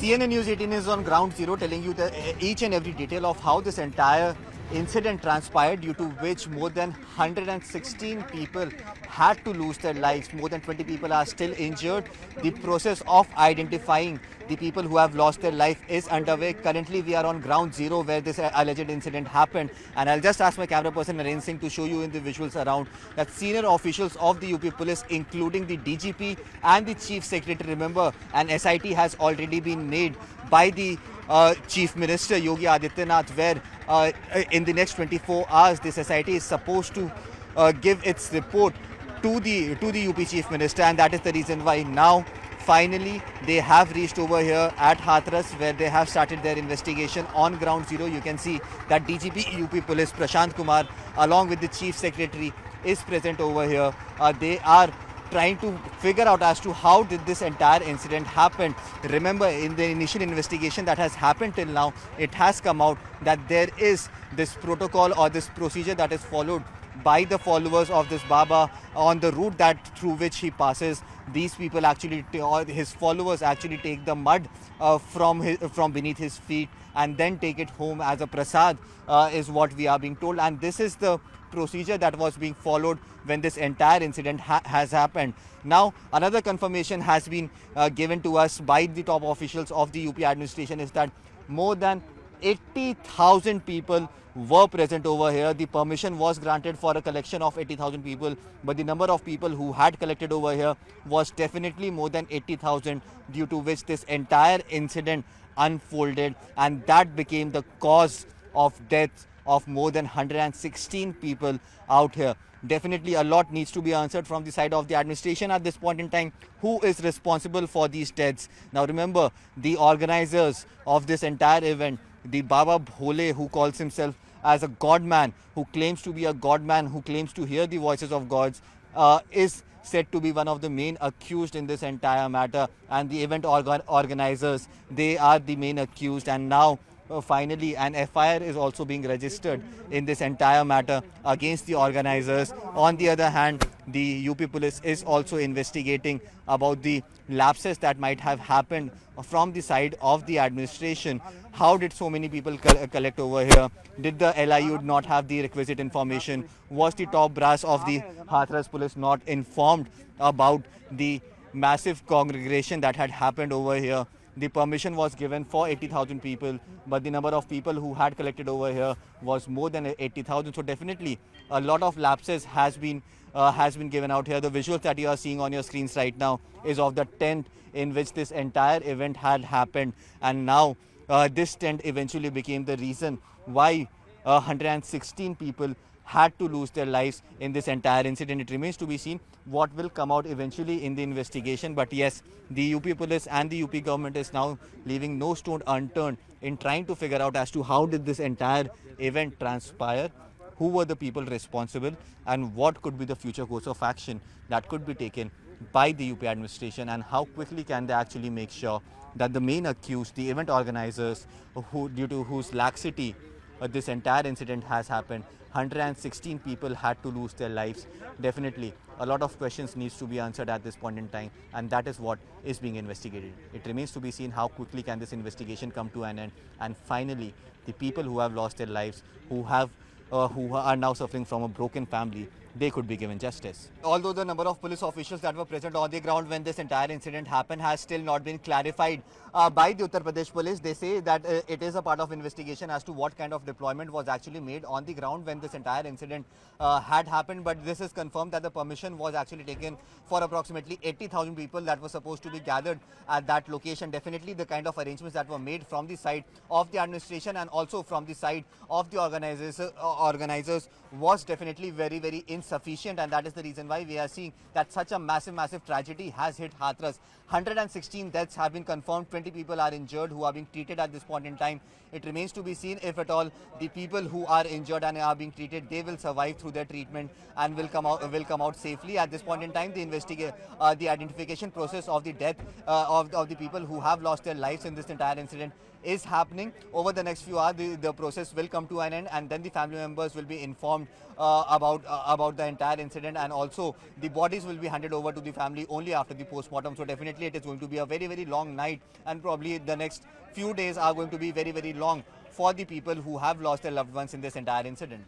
CNN News 18 is on ground zero telling you each and every detail of how this entire incident transpired, due to which more than 116 people had to lose their lives. More than 20 people are still injured. The process of identifying the people who have lost their life is underway. Currently, we are on ground zero where this alleged incident happened. And I'll just ask my camera person Naren Singh to show you in the visuals around that senior officials of the UP police, including the DGP and the Chief Secretary, remember, an SIT has already been made by the Chief Minister Yogi Adityanath, where in the next 24 hours this society is supposed to give its report to the UP Chief Minister, and that is the reason why now finally they have reached over here at Hathras, where they have started their investigation on ground zero. You can see that DGP UP Police Prashant Kumar along with the Chief Secretary is present over here. They are trying to figure out as to how did this entire incident happen. Remember, in the initial investigation that has happened till now, it has come out that there is this protocol or this procedure that is followed by the followers of this Baba on the route that through which he passes. These people actually, or his followers actually, take the mud from beneath his feet and then take it home as a prasad, is what we are being told. And this is the procedure that was being followed when this entire incident has happened. Now, another confirmation has been given to us by the top officials of the UP administration is that more than 80,000 people were present over here. The permission was granted for a collection of 80,000 people, but the number of people who had collected over here was definitely more than 80,000, due to which this entire incident unfolded, and that became the cause of death of more than 116 people out here. Definitely a lot needs to be answered from the side of the administration at this point in time. Who is responsible for these deaths? Now remember, the organizers of this entire event, the Baba Bhole, who calls himself as a god man, who claims to be a god man, who claims to hear the voices of gods, is said to be one of the main accused in this entire matter. And the event organizers, they are the main accused. And now finally an FIR is also being registered in this entire matter against the organizers. On the other hand, the UP police is also investigating about the lapses that might have happened from the side of the administration. How did so many people collect over here? Did the LIU not have the requisite information? Was the top brass of the Hathras police not informed about the massive congregation that had happened over here? The permission was given for 80,000 people, but the number of people who had collected over here was more than 80,000. So definitely a lot of lapses has been given out here. The visuals that you are seeing on your screens right now is of the tent in which this entire event had happened, and now this tent eventually became the reason why 116 people had to lose their lives in this entire incident. It remains to be seen what will come out eventually in the investigation. But yes, the UP police and the UP government is now leaving no stone unturned in trying to figure out as to how did this entire event transpire, who were the people responsible, and what could be the future course of action that could be taken by the UP administration, and how quickly can they actually make sure that the main accused, the event organizers, who due to whose laxity this entire incident has happened, 116 people had to lose their lives. Definitely a lot of questions needs to be answered at this point in time, and that is what is being investigated. It remains to be seen how quickly can this investigation come to an end, and finally the people who have lost their lives, who are now suffering from a broken family, they could be given justice. Although the number of police officials that were present on the ground when this entire incident happened has still not been clarified by the Uttar Pradesh police. They say that it is a part of investigation as to what kind of deployment was actually made on the ground when this entire incident had happened. But this is confirmed that the permission was actually taken for approximately 80,000 people that were supposed to be gathered at that location. Definitely the kind of arrangements that were made from the side of the administration and also from the side of the organizers was definitely very, very insufficient, and that is the reason why we are seeing that such a massive tragedy has hit Hathras. 116 deaths have been confirmed, 20 people are injured who are being treated at this point in time. It remains to be seen if at all the people who are injured and are being treated, they will survive through their treatment and will come out safely. At this point in time, the identification process of the death of the people who have lost their lives in this entire incident is happening. Over the next few hours, the process will come to an end, and then the family members will be informed about the entire incident, and also the bodies will be handed over to the family only after the post-mortem. So definitely it is going to be a very, very long night, and probably the next few days are going to be very, very long for the people who have lost their loved ones in this entire incident.